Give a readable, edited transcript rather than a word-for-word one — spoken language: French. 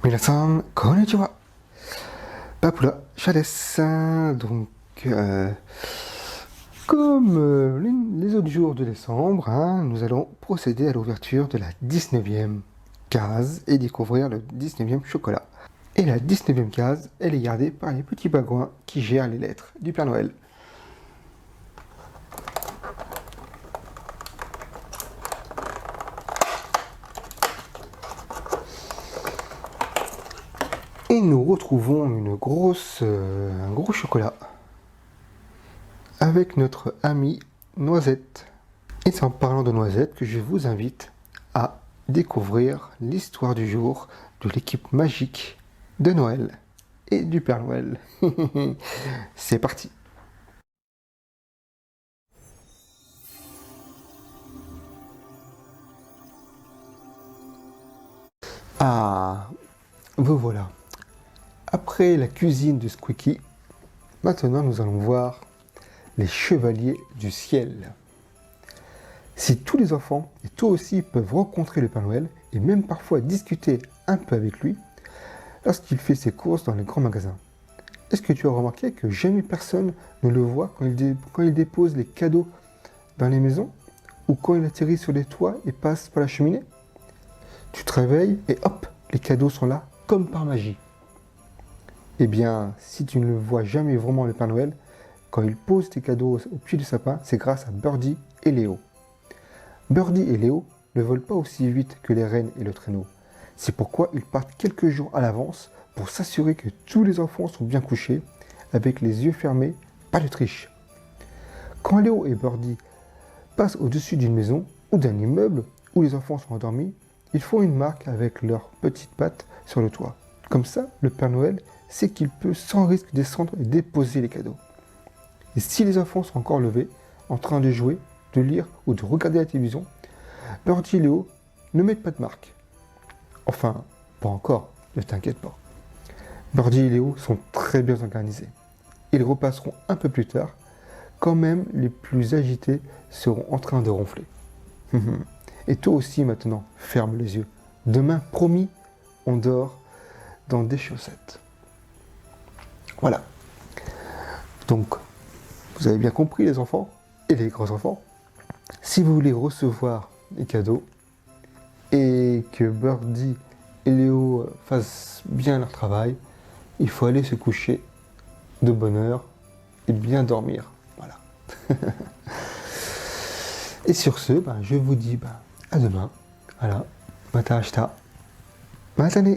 Minasan, konnichiwa. Papula, Chales. Donc, comme les autres jours de décembre, nous allons procéder à l'ouverture de la 19e case et découvrir le 19e chocolat. Et la 19e case, elle est gardée par les petits pingouins qui gèrent les lettres du Père Noël. Et nous retrouvons un gros chocolat avec notre ami Noisette. Et c'est en parlant de Noisette que je vous invite à découvrir l'histoire du jour de l'équipe magique de Noël et du Père Noël. C'est parti. Ah, vous voilà. Après la cuisine de Squeaky, maintenant nous allons voir les chevaliers du ciel. Si tous les enfants, et toi aussi, peuvent rencontrer le Père Noël et même parfois discuter un peu avec lui lorsqu'il fait ses courses dans les grands magasins, est-ce que tu as remarqué que jamais personne ne le voit quand il dépose les cadeaux dans les maisons ou quand il atterrit sur les toits et passe par la cheminée? Tu te réveilles et hop, les cadeaux sont là comme par magie. Eh bien, si tu ne le vois jamais vraiment le Père Noël, quand il pose tes cadeaux au pied du sapin, c'est grâce à Birdie et Léo. Birdie et Léo ne volent pas aussi vite que les rennes et le traîneau. C'est pourquoi ils partent quelques jours à l'avance pour s'assurer que tous les enfants sont bien couchés, avec les yeux fermés, pas de triche. Quand Léo et Birdie passent au-dessus d'une maison ou d'un immeuble où les enfants sont endormis, ils font une marque avec leurs petites pattes sur le toit. Comme ça, le Père Noël sait qu'il peut sans risque descendre et déposer les cadeaux. Et si les enfants sont encore levés, en train de jouer, de lire ou de regarder la télévision, Birdie et Léo ne mettent pas de marque. Enfin, pas encore, ne t'inquiète pas. Birdie et Léo sont très bien organisés. Ils repasseront un peu plus tard, quand même les plus agités seront en train de ronfler. Et toi aussi maintenant, ferme les yeux. Demain, promis, on dort dans des chaussettes. Voilà. Donc, vous avez bien compris les enfants et les grands-enfants. Si vous voulez recevoir les cadeaux et que Birdie et Léo fassent bien leur travail, il faut aller se coucher de bonne heure et bien dormir. Voilà. Et sur ce, je vous dis à demain. Voilà. Mata ashita. Matane.